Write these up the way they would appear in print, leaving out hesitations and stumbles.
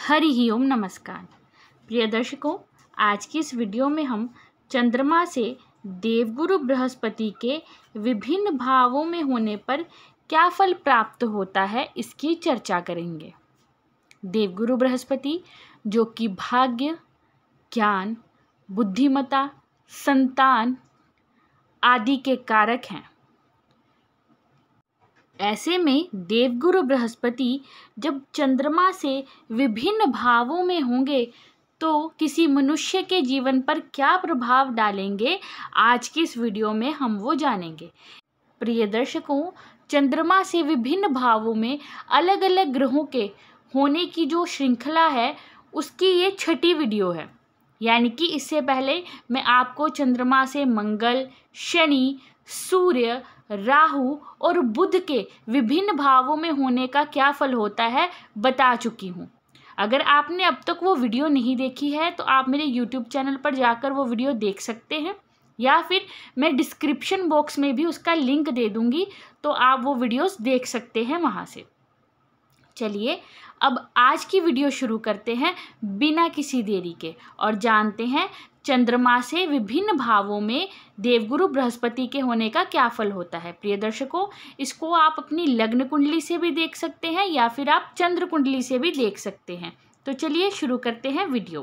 हरि ही ओम नमस्कार। प्रिय दर्शकों, आज की इस वीडियो में हम चंद्रमा से देवगुरु बृहस्पति के विभिन्न भावों में होने पर क्या फल प्राप्त होता है इसकी चर्चा करेंगे। देवगुरु बृहस्पति जो कि भाग्य, ज्ञान, बुद्धिमत्ता, संतान आदि के कारक हैं। ऐसे में देवगुरु बृहस्पति जब चंद्रमा से विभिन्न भावों में होंगे तो किसी मनुष्य के जीवन पर क्या प्रभाव डालेंगे, आज की इस वीडियो में हम वो जानेंगे। प्रिय दर्शकों, चंद्रमा से विभिन्न भावों में अलग अलग ग्रहों के होने की जो श्रृंखला है उसकी ये छठी वीडियो है। यानी कि इससे पहले मैं आपको चंद्रमा से मंगल, शनि, सूर्य, राहु और बुध के विभिन्न भावों में होने का क्या फल होता है बता चुकी हूँ। अगर आपने अब तक वो वीडियो नहीं देखी है तो आप मेरे YouTube चैनल पर जाकर वो वीडियो देख सकते हैं, या फिर मैं डिस्क्रिप्शन बॉक्स में भी उसका लिंक दे दूँगी, तो आप वो वीडियोस देख सकते हैं वहाँ से। चलिए अब आज की वीडियो शुरू करते हैं बिना किसी देरी के और जानते हैं चंद्रमा से विभिन्न भावों में देवगुरु बृहस्पति के होने का क्या फल होता है। प्रिय दर्शकों, इसको आप अपनी लग्न कुंडली से भी देख सकते हैं या फिर आप चंद्र कुंडली से भी देख सकते हैं। तो चलिए शुरू करते हैं वीडियो।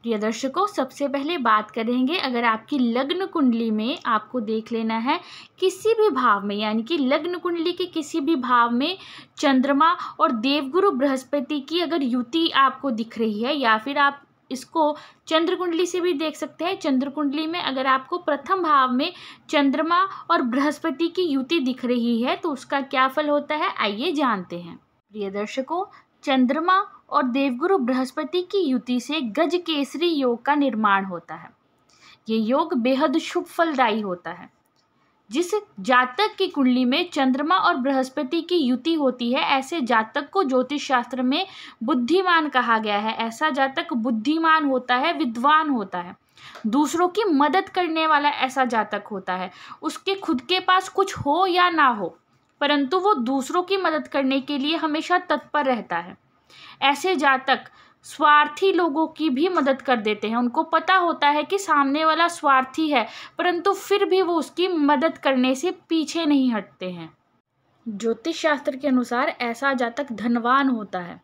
प्रिय दर्शकों, सबसे पहले बात करेंगे, अगर आपकी लग्न कुंडली में आपको देख लेना है किसी भी भाव में, यानी कि लग्न कुंडली के किसी भी भाव में चंद्रमा और देवगुरु बृहस्पति की अगर युति आपको दिख रही है, या फिर आप इसको चंद्र कुंडली से भी देख सकते हैं। चंद्र कुंडली में अगर आपको प्रथम भाव में चंद्रमा और बृहस्पति की युति दिख रही है तो उसका क्या फल होता है, आइए जानते हैं। प्रिय दर्शकों, चंद्रमा और देवगुरु बृहस्पति की युति से गज केसरी योग का निर्माण होता है। ये योग बेहद शुभ फलदायी होता है। जिस जातक की कुंडली में चंद्रमा और बृहस्पति की युति होती है, ऐसे जातक को ज्योतिष शास्त्र में बुद्धिमान कहा गया है। ऐसा जातक बुद्धिमान होता है, विद्वान होता है, दूसरों की मदद करने वाला ऐसा जातक होता है। उसके खुद के पास कुछ हो या ना हो, परंतु वो दूसरों की मदद करने के लिए हमेशा तत्पर रहता है। ऐसे जातक स्वार्थी लोगों की भी मदद कर देते हैं। उनको पता होता है कि सामने वाला स्वार्थी है, परंतु फिर भी वो उसकी मदद करने से पीछे नहीं हटते हैं। ज्योतिष शास्त्र के अनुसार ऐसा जातक धनवान होता है।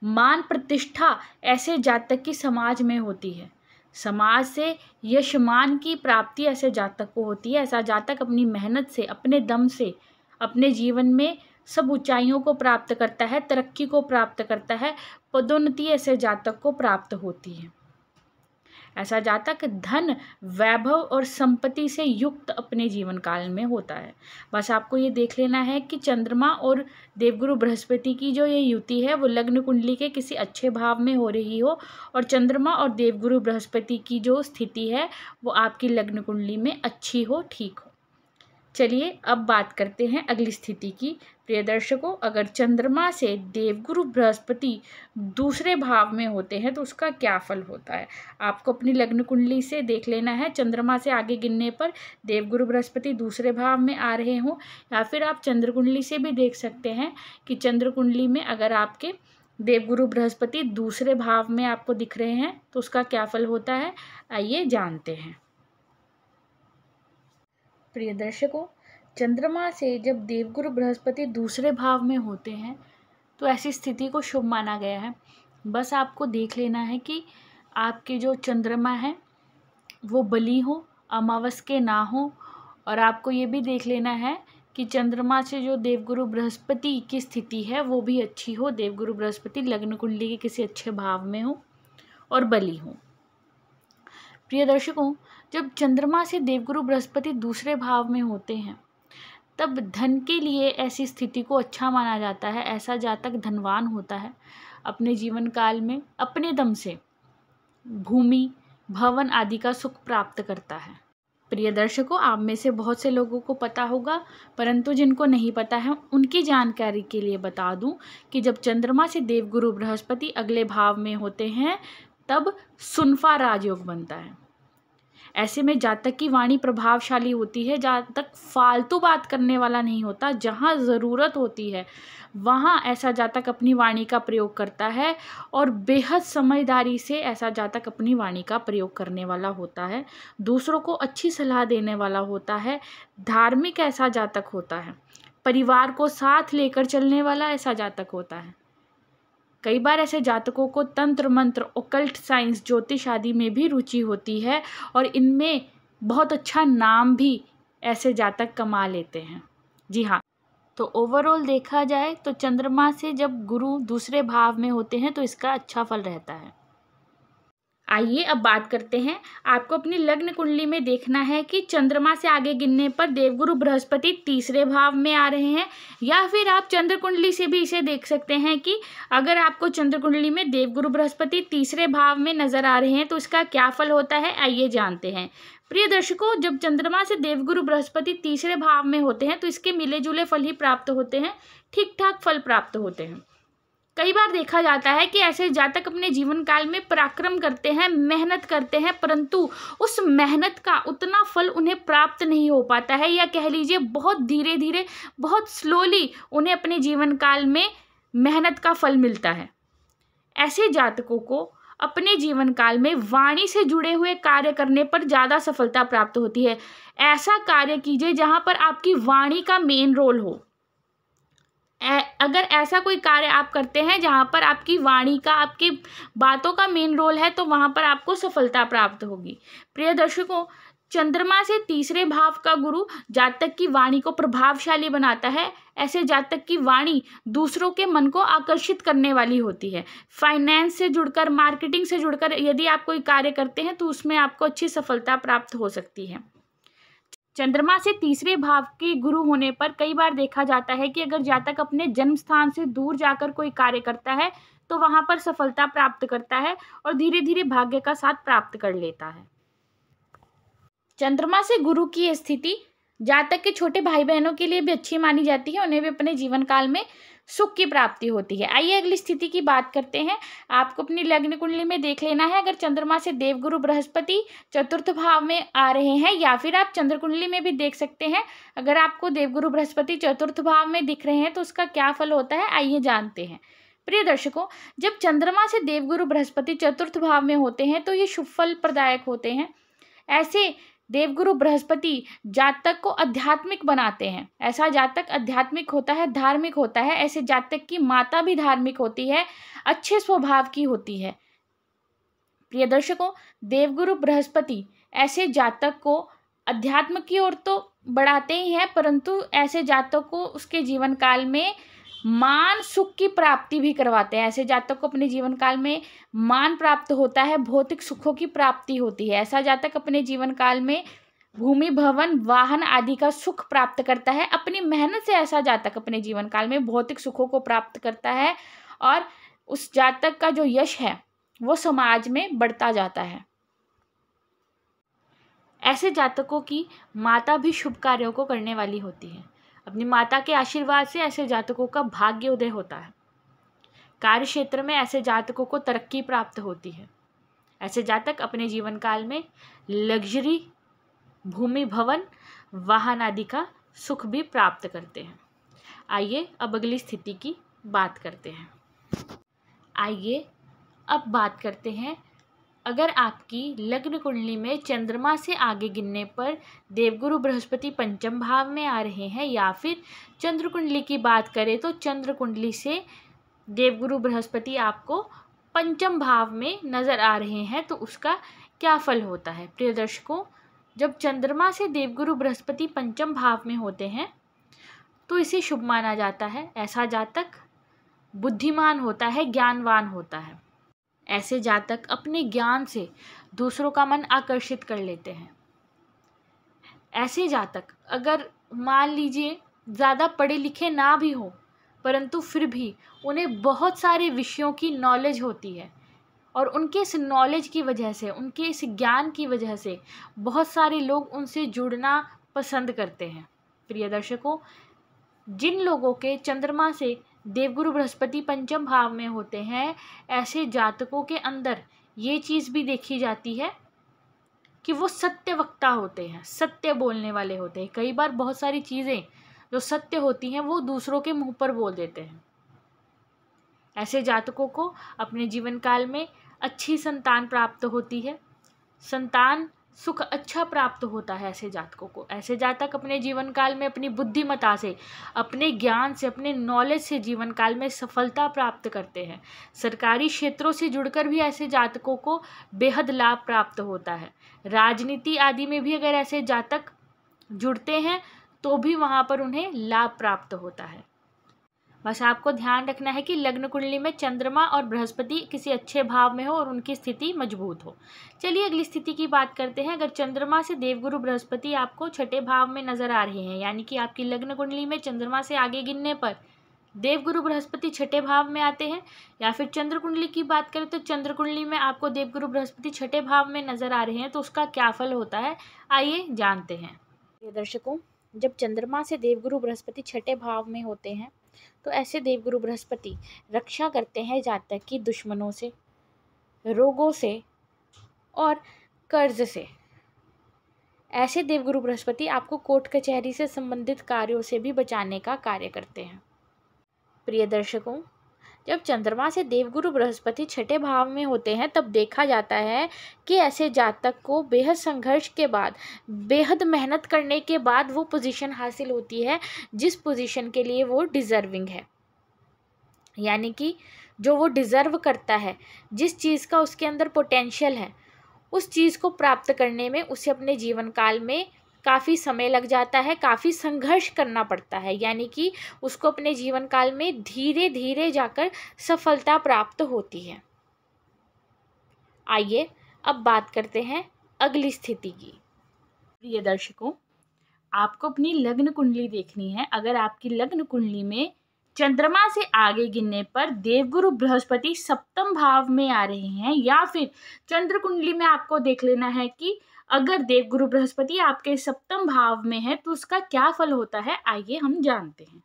मान प्रतिष्ठा ऐसे जातक की समाज में होती है। समाज से यश मान की प्राप्ति ऐसे जातक को होती है। ऐसा जातक अपनी मेहनत से, अपने दम से अपने जीवन में सब ऊंचाइयों को प्राप्त करता है, तरक्की को प्राप्त करता है, पदोन्नति ऐसे जातक को प्राप्त होती है। ऐसा जातक धन, वैभव और संपत्ति से युक्त अपने जीवन काल में होता है। बस आपको ये देख लेना है कि चंद्रमा और देवगुरु बृहस्पति की जो ये युति है वो लग्न कुंडली के किसी अच्छे भाव में हो रही हो, और चंद्रमा और देवगुरु बृहस्पति की जो स्थिति है वो आपकी लग्न कुंडली में अच्छी हो, ठीक हो। चलिए अब बात करते हैं अगली स्थिति की। प्रिय दर्शकों, अगर चंद्रमा से देवगुरु बृहस्पति दूसरे भाव में होते हैं तो उसका क्या फल होता है, आपको अपनी लग्न कुंडली से देख लेना है। चंद्रमा से आगे गिनने पर देवगुरु बृहस्पति दूसरे भाव में आ रहे हों, या फिर आप चंद्र कुंडली से भी देख सकते हैं कि चंद्र कुंडली में अगर आपके देवगुरु बृहस्पति दूसरे भाव में आपको दिख रहे हैं तो उसका क्या फल होता है, आइए जानते हैं। प्रिय दर्शकों, चंद्रमा से जब देवगुरु बृहस्पति दूसरे भाव में होते हैं तो ऐसी स्थिति को शुभ माना गया है। बस आपको देख लेना है कि आपके जो चंद्रमा है वो बली हो, अमावस के ना हो, और आपको ये भी देख लेना है कि चंद्रमा से जो देवगुरु बृहस्पति की स्थिति है वो भी अच्छी हो। देवगुरु बृहस्पति लग्न कुंडली के किसी अच्छे भाव में हो और बली हो। प्रिय दर्शकों, जब चंद्रमा से देवगुरु बृहस्पति दूसरे भाव में होते हैं तब धन के लिए ऐसी स्थिति को अच्छा माना जाता है। ऐसा जातक धनवान होता है, अपने जीवन काल में अपने दम से भूमि, भवन आदि का सुख प्राप्त करता है। प्रिय दर्शकों, आप में से बहुत से लोगों को पता होगा, परंतु जिनको नहीं पता है उनकी जानकारी के लिए बता दूं कि जब चंद्रमा से देवगुरु बृहस्पति अगले भाव में होते हैं तब सुनफा राजयोग बनता है। ऐसे में जातक की वाणी प्रभावशाली होती है, जातक फालतू बात करने वाला नहीं होता। जहाँ ज़रूरत होती है वहाँ ऐसा जातक अपनी वाणी का प्रयोग करता है और बेहद समझदारी से ऐसा जातक अपनी वाणी का प्रयोग करने वाला होता है, दूसरों को अच्छी सलाह देने वाला होता है, धार्मिक ऐसा जातक होता है, परिवार को साथ लेकर चलने वाला ऐसा जातक होता है। कई बार ऐसे जातकों को तंत्र मंत्र, ओकल्ट साइंस, ज्योतिष आदि में भी रुचि होती है और इनमें बहुत अच्छा नाम भी ऐसे जातक कमा लेते हैं। जी हाँ, तो ओवरऑल देखा जाए तो चंद्रमा से जब गुरु दूसरे भाव में होते हैं तो इसका अच्छा फल रहता है। आइए अब बात करते हैं, आपको अपनी लग्न कुंडली में देखना है कि चंद्रमा से आगे गिनने पर देवगुरु बृहस्पति तीसरे भाव में आ रहे हैं, या फिर आप चंद्र कुंडली से भी इसे देख सकते हैं कि अगर आपको चंद्र कुंडली में देवगुरु बृहस्पति तीसरे भाव में नजर आ रहे हैं तो इसका क्या फल होता है, आइए जानते हैं। प्रिय दर्शकों, जब चंद्रमा से देवगुरु बृहस्पति तीसरे भाव में होते हैं तो इसके मिले जुले फल ही प्राप्त होते हैं, ठीक ठाक फल प्राप्त होते हैं। कई बार देखा जाता है कि ऐसे जातक अपने जीवन काल में पराक्रम करते हैं, मेहनत करते हैं, परंतु उस मेहनत का उतना फल उन्हें प्राप्त नहीं हो पाता है, या कह लीजिए बहुत धीरे धीरे, बहुत स्लोली उन्हें अपने जीवन काल में मेहनत का फल मिलता है। ऐसे जातकों को अपने जीवन काल में वाणी से जुड़े हुए कार्य करने पर ज़्यादा सफलता प्राप्त होती है। ऐसा कार्य कीजिए जहाँ पर आपकी वाणी का मेन रोल हो। अगर ऐसा कोई कार्य आप करते हैं जहाँ पर आपकी वाणी का, आपकी बातों का मेन रोल है, तो वहाँ पर आपको सफलता प्राप्त होगी। प्रिय दर्शकों, चंद्रमा से तीसरे भाव का गुरु जातक की वाणी को प्रभावशाली बनाता है। ऐसे जातक की वाणी दूसरों के मन को आकर्षित करने वाली होती है। फाइनेंस से जुड़कर, मार्केटिंग से जुड़कर यदि आप कोई कार्य करते हैं तो उसमें आपको अच्छी सफलता प्राप्त हो सकती है। चंद्रमा से तीसरे भाव के गुरु होने पर कई बार देखा जाता है कि अगर जातक अपने जन्म स्थान से दूर जाकर कोई कार्य करता है तो वहां पर सफलता प्राप्त करता है और धीरे धीरे भाग्य का साथ प्राप्त कर लेता है। चंद्रमा से गुरु की स्थिति जातक के छोटे भाई बहनों के लिए भी अच्छी मानी जाती है, उन्हें भी अपने जीवन काल में सुख की प्राप्ति होती है। आइए अगली स्थिति की बात करते हैं। आपको अपनी लग्न कुंडली में देख लेना है, अगर चंद्रमा से देवगुरु बृहस्पति चतुर्थ भाव में आ रहे हैं, या फिर आप चंद्र कुंडली में भी देख सकते हैं, अगर आपको देवगुरु बृहस्पति चतुर्थ भाव में दिख रहे हैं तो उसका क्या फल होता है, आइए जानते हैं। प्रिय दर्शकों, जब चंद्रमा से देवगुरु बृहस्पति चतुर्थ भाव में होते हैं तो ये शुभ फल प्रदायक होते हैं। ऐसे देवगुरु बृहस्पति जातक को आध्यात्मिक बनाते हैं। ऐसा जातक आध्यात्मिक होता है, धार्मिक होता है। ऐसे जातक की माता भी धार्मिक होती है, अच्छे स्वभाव की होती है। प्रिय दर्शकों, देवगुरु बृहस्पति ऐसे जातक को अध्यात्म की ओर तो बढ़ाते ही हैं, परंतु ऐसे जातक को उसके जीवन काल में मान सुख की प्राप्ति भी करवाते हैं। ऐसे जातक को अपने जीवन काल में मान प्राप्त होता है, भौतिक सुखों की प्राप्ति होती है। ऐसा जातक अपने जीवन काल में भूमि, भवन, वाहन आदि का सुख प्राप्त करता है। अपनी मेहनत से ऐसा जातक अपने जीवन काल में भौतिक सुखों को प्राप्त करता है और उस जातक का जो यश है वो समाज में बढ़ता जाता है। ऐसे जातकों की माता भी शुभ कार्यों को करने वाली होती है। अपनी माता के आशीर्वाद से ऐसे जातकों का भाग्य उदय होता है। कार्य क्षेत्र में ऐसे जातकों को तरक्की प्राप्त होती है। ऐसे जातक अपने जीवन काल में लग्जरी, भूमि, भवन, वाहन आदि का सुख भी प्राप्त करते हैं। आइए अब अगली स्थिति की बात करते हैं। आइए अब बात करते हैं, अगर आपकी लग्न कुंडली में चंद्रमा से आगे गिनने पर देवगुरु बृहस्पति पंचम भाव में आ रहे हैं, या फिर चंद्र कुंडली की बात करें तो चंद्र कुंडली से देवगुरु बृहस्पति आपको पंचम भाव में नज़र आ रहे हैं, तो उसका क्या फल होता है। प्रिय दर्शकों, जब चंद्रमा से देवगुरु बृहस्पति पंचम भाव में होते हैं तो इसे शुभ माना जाता है। ऐसा जातक बुद्धिमान होता है, ज्ञानवान होता है। ऐसे जातक अपने ज्ञान से दूसरों का मन आकर्षित कर लेते हैं। ऐसे जातक अगर मान लीजिए ज़्यादा पढ़े लिखे ना भी हो, परंतु फिर भी उन्हें बहुत सारे विषयों की नॉलेज होती है और उनके इस नॉलेज की वजह से, उनके इस ज्ञान की वजह से बहुत सारे लोग उनसे जुड़ना पसंद करते हैं। प्रिय दर्शकों, जिन लोगों के चंद्रमा से देवगुरु बृहस्पति पंचम भाव में होते हैं, ऐसे जातकों के अंदर ये चीज़ भी देखी जाती है कि वो सत्य वक्ता होते हैं, सत्य बोलने वाले होते हैं। कई बार बहुत सारी चीज़ें जो सत्य होती हैं वो दूसरों के मुंह पर बोल देते हैं। ऐसे जातकों को अपने जीवन काल में अच्छी संतान प्राप्त होती है, संतान सुख अच्छा प्राप्त होता है ऐसे जातकों को। ऐसे जातक अपने जीवन काल में अपनी बुद्धिमत्ता से, अपने ज्ञान से, अपने नॉलेज से जीवन काल में सफलता प्राप्त करते हैं। सरकारी क्षेत्रों से जुड़कर भी ऐसे जातकों को बेहद लाभ प्राप्त होता है। राजनीति आदि में भी अगर ऐसे जातक जुड़ते हैं तो भी वहाँ पर उन्हें लाभ प्राप्त होता है। बस आपको ध्यान रखना है कि लग्न कुंडली में चंद्रमा और बृहस्पति किसी अच्छे भाव में हो और उनकी स्थिति मजबूत हो। चलिए अगली स्थिति की बात करते हैं। अगर चंद्रमा से देवगुरु बृहस्पति आपको छठे भाव में नजर आ रहे हैं, यानी कि आपकी लग्न कुंडली में चंद्रमा से आगे गिनने पर देवगुरु बृहस्पति छठे भाव में आते हैं, या फिर चंद्र कुंडली की बात करें तो चंद्र कुंडली में आपको देवगुरु बृहस्पति छठे भाव में नजर आ रहे हैं, तो उसका क्या फल होता है, आइए जानते हैं। दर्शकों, जब चंद्रमा से देवगुरु बृहस्पति छठे भाव में होते हैं तो ऐसे देवगुरु बृहस्पति रक्षा करते हैं जातक की दुश्मनों से, रोगों से और कर्ज से। ऐसे देवगुरु बृहस्पति आपको कोर्ट कचहरी से संबंधित कार्यों से भी बचाने का कार्य करते हैं। प्रिय दर्शकों, जब चंद्रमा से देवगुरु बृहस्पति छठे भाव में होते हैं तब देखा जाता है कि ऐसे जातक को बेहद संघर्ष के बाद, बेहद मेहनत करने के बाद वो पोजीशन हासिल होती है जिस पोजीशन के लिए वो डिज़र्विंग है। यानी कि जो वो डिज़र्व करता है, जिस चीज़ का उसके अंदर पोटेंशियल है, उस चीज़ को प्राप्त करने में उसे अपने जीवन काल में काफ़ी समय लग जाता है, काफ़ी संघर्ष करना पड़ता है। यानी कि उसको अपने जीवन काल में धीरे धीरे जाकर सफलता प्राप्त होती है। आइए अब बात करते हैं अगली स्थिति की। प्रिय दर्शकों, आपको अपनी लग्न कुंडली देखनी है। अगर आपकी लग्न कुंडली में चंद्रमा से आगे गिनने पर देवगुरु बृहस्पति सप्तम भाव में आ रहे हैं, या फिर चंद्र कुंडली में आपको देख लेना है कि अगर देवगुरु बृहस्पति आपके सप्तम भाव में है तो उसका क्या फल होता है, आइए हम जानते हैं।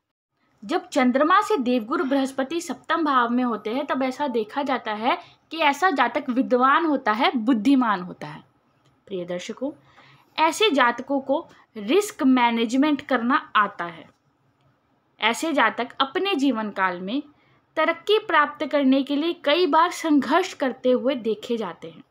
जब चंद्रमा से देवगुरु बृहस्पति सप्तम भाव में होते हैं तब ऐसा देखा जाता है कि ऐसा जातक विद्वान होता है, बुद्धिमान होता है। प्रिय दर्शकों, ऐसे जातकों को रिस्क मैनेजमेंट करना आता है। ऐसे जातक अपने जीवन काल में तरक्की प्राप्त करने के लिए कई बार संघर्ष करते हुए देखे जाते हैं।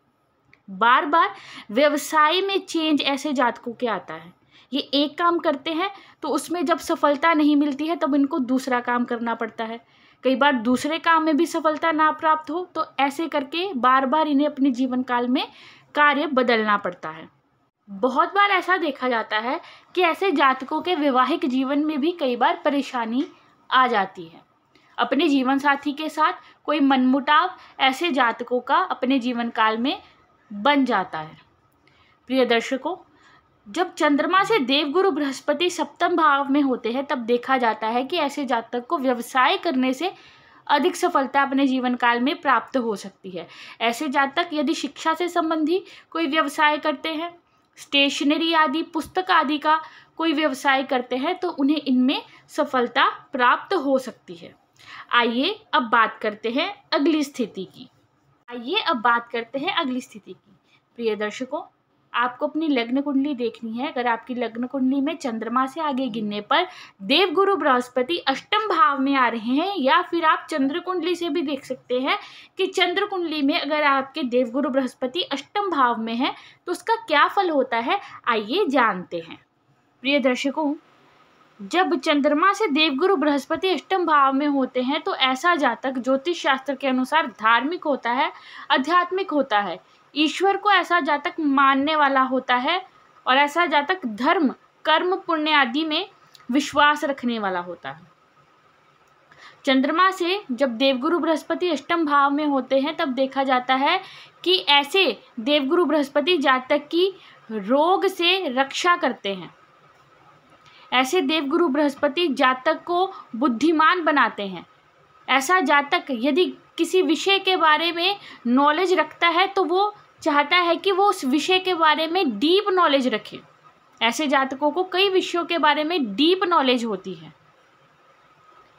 बार बार व्यवसाय में चेंज ऐसे जातकों के आता है। ये एक काम करते हैं तो उसमें जब सफलता नहीं मिलती है तब इनको दूसरा काम करना पड़ता है। कई बार दूसरे काम में भी सफलता ना प्राप्त हो तो ऐसे करके बार बार इन्हें अपने जीवन काल में कार्य बदलना पड़ता है। बहुत बार ऐसा देखा जाता है कि ऐसे जातकों के वैवाहिक जीवन में भी कई बार परेशानी आ जाती है। अपने जीवन साथी के साथ कोई मनमुटाव ऐसे जातकों का अपने जीवन काल में बन जाता है। प्रिय दर्शकों, जब चंद्रमा से देवगुरु बृहस्पति सप्तम भाव में होते हैं तब देखा जाता है कि ऐसे जातक को व्यवसाय करने से अधिक सफलता अपने जीवन काल में प्राप्त हो सकती है। ऐसे जातक यदि शिक्षा से संबंधी कोई व्यवसाय करते हैं, स्टेशनरी आदि, पुस्तक आदि का कोई व्यवसाय करते हैं तो उन्हें इनमें सफलता प्राप्त हो सकती है। आइए अब बात करते हैं अगली स्थिति की। प्रिय दर्शकों, आपको अपनी लग्न कुंडली देखनी है। अगर आपकी लग्न कुंडली में चंद्रमा से आगे गिनने पर देवगुरु बृहस्पति अष्टम भाव में आ रहे हैं, या फिर आप चंद्र कुंडली से भी देख सकते हैं कि चंद्र कुंडली में अगर आपके देवगुरु बृहस्पति अष्टम भाव में है तो उसका क्या फल होता है, आइए जानते हैं। प्रिय दर्शकों, जब चंद्रमा से देवगुरु बृहस्पति अष्टम भाव में होते हैं तो ऐसा जातक ज्योतिष शास्त्र के अनुसार धार्मिक होता है, आध्यात्मिक होता है, ईश्वर को ऐसा जातक मानने वाला होता है, और ऐसा जातक धर्म, कर्म, पुण्य आदि में विश्वास रखने वाला होता है। चंद्रमा से जब देवगुरु बृहस्पति अष्टम भाव में होते हैं तब देखा जाता है कि ऐसे देवगुरु बृहस्पति जातक की रोग से रक्षा करते हैं। ऐसे देवगुरु बृहस्पति जातक को बुद्धिमान बनाते हैं। ऐसा जातक यदि किसी विषय के बारे में नॉलेज रखता है तो वो चाहता है कि वो उस विषय के बारे में डीप नॉलेज रखे। ऐसे जातकों को कई विषयों के बारे में डीप नॉलेज होती है।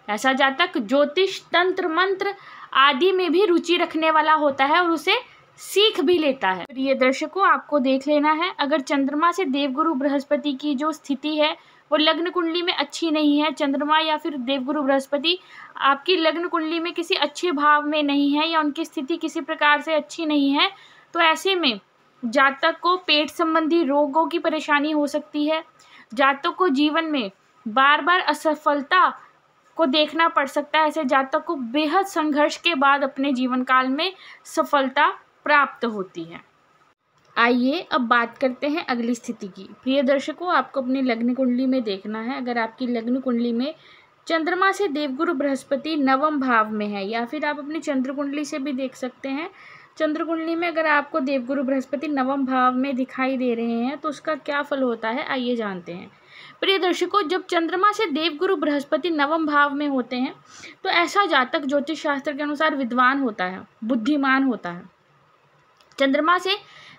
ऐसा जातक ज्योतिष, तंत्र, मंत्र आदि में भी रुचि रखने वाला होता है और उसे सीख भी लेता है। प्रिय दर्शकों, आपको देख लेना है, अगर चंद्रमा से देवगुरु बृहस्पति की जो स्थिति है वो लग्न कुंडली में अच्छी नहीं है, चंद्रमा या फिर देवगुरु बृहस्पति आपकी लग्न कुंडली में किसी अच्छे भाव में नहीं है या उनकी स्थिति किसी प्रकार से अच्छी नहीं है, तो ऐसे में जातक को पेट संबंधी रोगों की परेशानी हो सकती है। जातक को जीवन में बार बार असफलता को देखना पड़ सकता है। ऐसे जातक को बेहद संघर्ष के बाद अपने जीवन काल में सफलता प्राप्त होती है। आइए अब बात करते हैं अगली स्थिति की। प्रिय दर्शकों, आपको अपनी लग्न कुंडली में देखना है, अगर आपकी लग्न कुंडली में चंद्रमा से देवगुरु बृहस्पति नवम भाव में है, या फिर आप अपनी चंद्र कुंडली से भी देख सकते हैं, चंद्र कुंडली में अगर आपको देवगुरु बृहस्पति नवम भाव में दिखाई दे रहे हैं तो उसका क्या फल होता है, आइए जानते हैं। प्रिय दर्शकों, जब चंद्रमा से देवगुरु बृहस्पति नवम भाव में होते हैं तो ऐसा जातक ज्योतिष शास्त्र के अनुसार विद्वान होता है, बुद्धिमान होता है। चंद्रमा से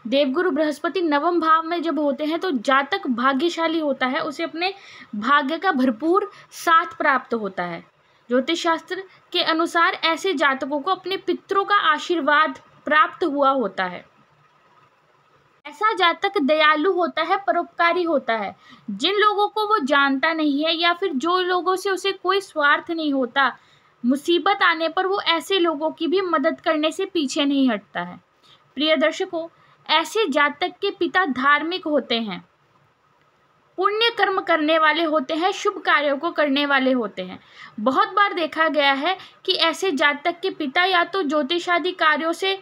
देवगुरु बृहस्पति नवम भाव में जब होते हैं तो जातक भाग्यशाली होता है, उसे अपने भाग्य का भरपूर साथ प्राप्त होता है। ज्योतिष शास्त्र के अनुसार ऐसे जातकों को अपने पितरों का आशीर्वाद प्राप्त हुआ होता है। ऐसा जातक दयालु होता है, परोपकारी होता है। जिन लोगों को वो जानता नहीं है या फिर जो लोगों से उसे कोई स्वार्थ नहीं होता, मुसीबत आने पर वो ऐसे लोगों की भी मदद करने से पीछे नहीं हटता है। प्रिय दर्शकों, ऐसे जातक के पिता धार्मिक होते हैं, पुण्य कर्म करने वाले होते हैं, शुभ कार्यों को करने वाले होते हैं। बहुत बार देखा गया है कि ऐसे जातक के पिता या तो ज्योतिष आदि कार्यों से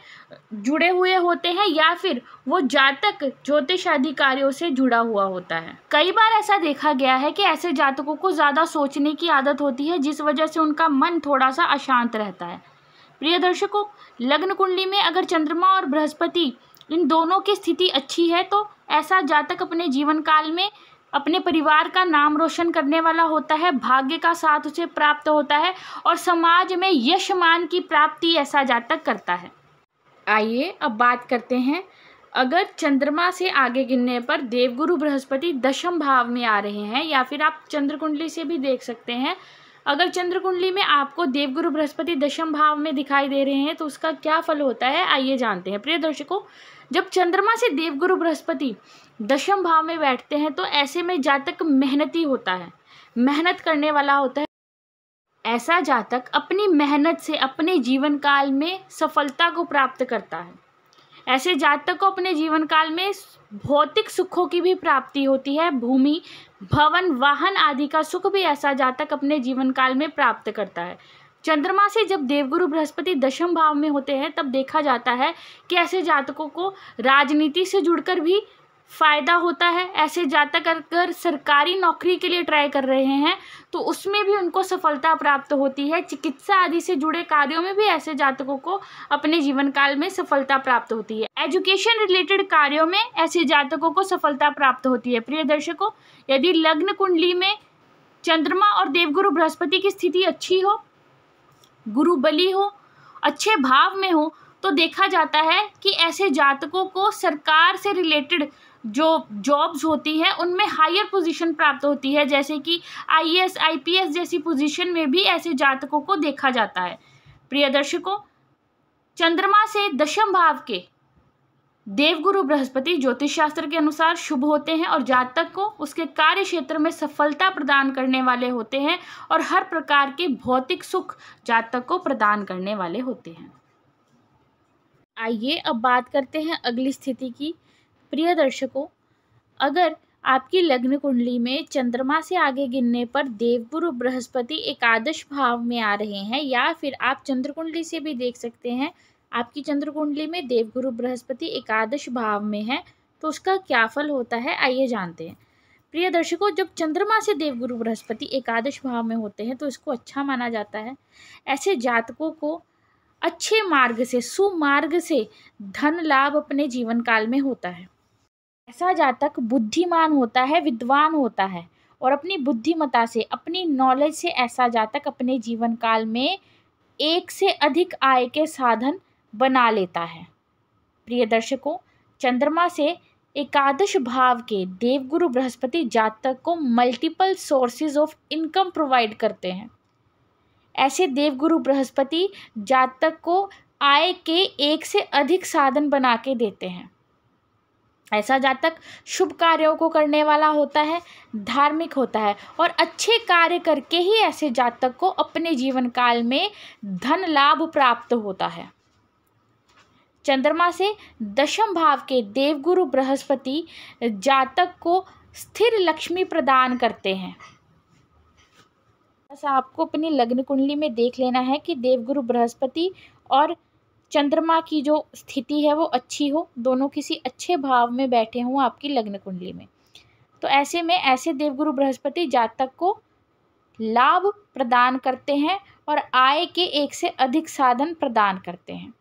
जुड़े हुए होते हैं या फिर वो जातक ज्योतिष आदि कार्यों से जुड़ा हुआ होता है। कई बार ऐसा देखा गया है कि ऐसे जातकों को ज़्यादा सोचने की आदत होती है, जिस वजह से उनका मन थोड़ा सा अशांत रहता है। प्रिय दर्शकों, लग्न कुंडली में अगर चंद्रमा और बृहस्पति इन दोनों की स्थिति अच्छी है तो ऐसा जातक अपने जीवन काल में अपने परिवार का नाम रोशन करने वाला होता है, भाग्य का साथ उसे प्राप्त होता है और समाज में यश मान की प्राप्ति ऐसा जातक करता है। आइए अब बात करते हैं, अगर चंद्रमा से आगे गिनने पर देवगुरु बृहस्पति दशम भाव में आ रहे हैं, या फिर आप चंद्र कुंडली से भी देख सकते हैं, अगर चंद्र कुंडली में आपको देवगुरु बृहस्पति दशम भाव में दिखाई दे रहे हैं तो उसका क्या फल होता है, आइए जानते हैं। प्रिय दर्शकों, जब चंद्रमा से देवगुरु बृहस्पति दशम भाव में बैठते हैं तो ऐसे में जातक मेहनती होता है, मेहनत करने वाला होता है। ऐसा जातक अपनी मेहनत से अपने जीवन काल में सफलता को प्राप्त करता है। ऐसे जातक को अपने जीवन काल में भौतिक सुखों की भी प्राप्ति होती है, भूमि, भवन, वाहन आदि का सुख भी ऐसा जातक अपने जीवन काल में प्राप्त करता है। चंद्रमा से जब देवगुरु बृहस्पति दशम भाव में होते हैं तब देखा जाता है कि ऐसे जातकों को राजनीति से जुड़कर भी फायदा होता है। ऐसे जातक अगर सरकारी नौकरी के लिए ट्राई कर रहे हैं तो उसमें भी उनको सफलता प्राप्त होती है। चिकित्सा आदि से जुड़े कार्यों में भी ऐसे जातकों को अपने जीवन काल में सफलता प्राप्त होती है। एजुकेशन रिलेटेड कार्यों में ऐसे जातकों को सफलता प्राप्त होती है। प्रिय दर्शकों, यदि लग्न कुंडली में चंद्रमा और देवगुरु बृहस्पति की स्थिति अच्छी हो, गुरु बली हो, अच्छे भाव में हो, तो देखा जाता है कि ऐसे जातकों को सरकार से रिलेटेड जो जॉब्स होती है उनमें हायर पोजीशन प्राप्त होती है, जैसे कि आईएएस, आईपीएस जैसी पोजीशन में भी ऐसे जातकों को देखा जाता है। प्रिय दर्शकों, चंद्रमा से दशम भाव के देवगुरु बृहस्पति ज्योतिष शास्त्र के अनुसार शुभ होते हैं और जातक को उसके कार्य क्षेत्र में सफलता प्रदान करने वाले होते हैं और हर प्रकार के भौतिक सुख जातक को प्रदान करने वाले होते हैं। आइए अब बात करते हैं अगली स्थिति की। प्रिय दर्शकों, अगर आपकी लग्न कुंडली में चंद्रमा से आगे गिनने पर देवगुरु बृहस्पति एकादश भाव में आ रहे हैं, या फिर आप चंद्र कुंडली से भी देख सकते हैं, आपकी चंद्र कुंडली में देवगुरु बृहस्पति एकादश भाव में है, तो उसका क्या फल होता है, आइए जानते हैं। प्रिय दर्शकों, जब चंद्रमा से देवगुरु बृहस्पति एकादश भाव में होते हैं तो इसको अच्छा माना जाता है। ऐसे जातकों को अच्छे मार्ग से, सुमार्ग से धन लाभ अपने जीवन काल में होता है। ऐसा जातक बुद्धिमान होता है, विद्वान होता है और अपनी बुद्धिमता से, अपनी नॉलेज से ऐसा जातक अपने जीवन काल में एक से अधिक आय के साधन बना लेता है। प्रिय दर्शकों, चंद्रमा से एकादश भाव के देवगुरु बृहस्पति जातक को multiple sources of income provide करते हैं। ऐसे देवगुरु बृहस्पति जातक को आय के एक से अधिक साधन बना के देते हैं। ऐसा जातक शुभ कार्यों को करने वाला होता है, धार्मिक होता है और अच्छे कार्य करके ही ऐसे जातक को अपने जीवन काल में धन लाभ प्राप्त होता है। चंद्रमा से दशम भाव के देवगुरु बृहस्पति जातक को स्थिर लक्ष्मी प्रदान करते हैं। बस आपको अपनी लग्न कुंडली में देख लेना है कि देवगुरु बृहस्पति और चंद्रमा की जो स्थिति है वो अच्छी हो, दोनों किसी अच्छे भाव में बैठे हों आपकी लग्न कुंडली में। तो ऐसे में ऐसे देवगुरु बृहस्पति जातक को लाभ प्रदान करते हैं और आय के एक से अधिक साधन प्रदान करते हैं।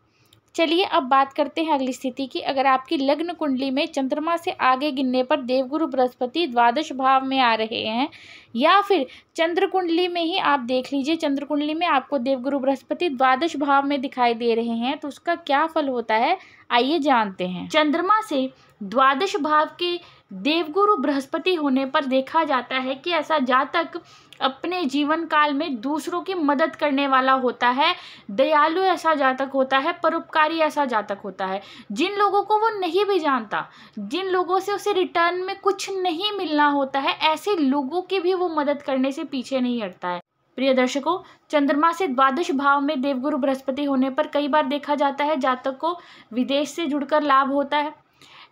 चलिए अब बात करते हैं अगली स्थिति की। अगर आपकी लग्न कुंडली में चंद्रमा से आगे गिनने पर देवगुरु बृहस्पति द्वादश भाव में आ रहे हैं या फिर चंद्र कुंडली में ही आप देख लीजिए, चंद्र कुंडली में आपको देवगुरु बृहस्पति द्वादश भाव में दिखाई दे रहे हैं, तो उसका क्या फल होता है आइए जानते हैं। चंद्रमा से द्वादश भाव के देवगुरु बृहस्पति होने पर देखा जाता है कि ऐसा जातक अपने जीवन काल में दूसरों की मदद करने वाला होता है, दयालु ऐसा जातक होता है, परोपकारी ऐसा जातक होता है। जिन लोगों को वो नहीं भी जानता, जिन लोगों से उसे रिटर्न में कुछ नहीं मिलना होता है, ऐसे लोगों की भी वो मदद करने से पीछे नहीं हटता है। प्रिय दर्शकों, चंद्रमा से द्वादश भाव में देवगुरु बृहस्पति होने पर कई बार देखा जाता है जातक को विदेश से जुड़कर लाभ होता है।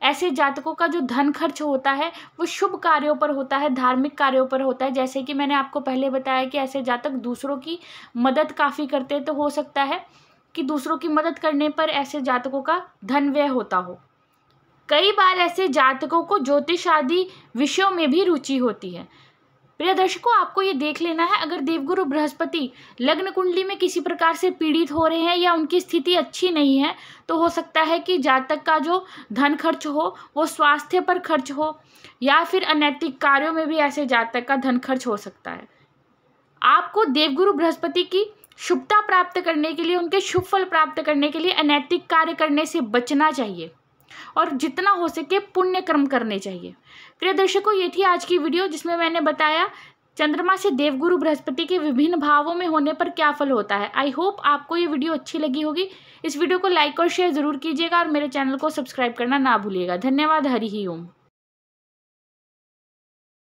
ऐसे जातकों का जो धन खर्च होता है वो शुभ कार्यों पर होता है, धार्मिक कार्यों पर होता है। जैसे कि मैंने आपको पहले बताया कि ऐसे जातक दूसरों की मदद काफ़ी करते हैं, तो हो सकता है कि दूसरों की मदद करने पर ऐसे जातकों का धन व्यय होता हो। कई बार ऐसे जातकों को ज्योतिष आदि विषयों में भी रुचि होती है। प्रिय दर्शकों, आपको ये देख लेना है, अगर देवगुरु बृहस्पति लग्न कुंडली में किसी प्रकार से पीड़ित हो रहे हैं या उनकी स्थिति अच्छी नहीं है, तो हो सकता है कि जातक का जो धन खर्च हो वो स्वास्थ्य पर खर्च हो या फिर अनैतिक कार्यों में भी ऐसे जातक का धन खर्च हो सकता है। आपको देवगुरु बृहस्पति की शुभता प्राप्त करने के लिए, उनके शुभ फल प्राप्त करने के लिए अनैतिक कार्य करने से बचना चाहिए और जितना हो सके पुण्य कर्म करने चाहिए। प्रिय दर्शकों, ये थी आज की वीडियो जिसमें मैंने बताया चंद्रमा से देवगुरु बृहस्पति के विभिन्न भावों में होने पर क्या फल होता है। आई होप आपको ये वीडियो अच्छी लगी होगी। इस वीडियो को लाइक और शेयर जरूर कीजिएगा और मेरे चैनल को सब्सक्राइब करना ना भूलिएगा। धन्यवाद। हरि ही ओम।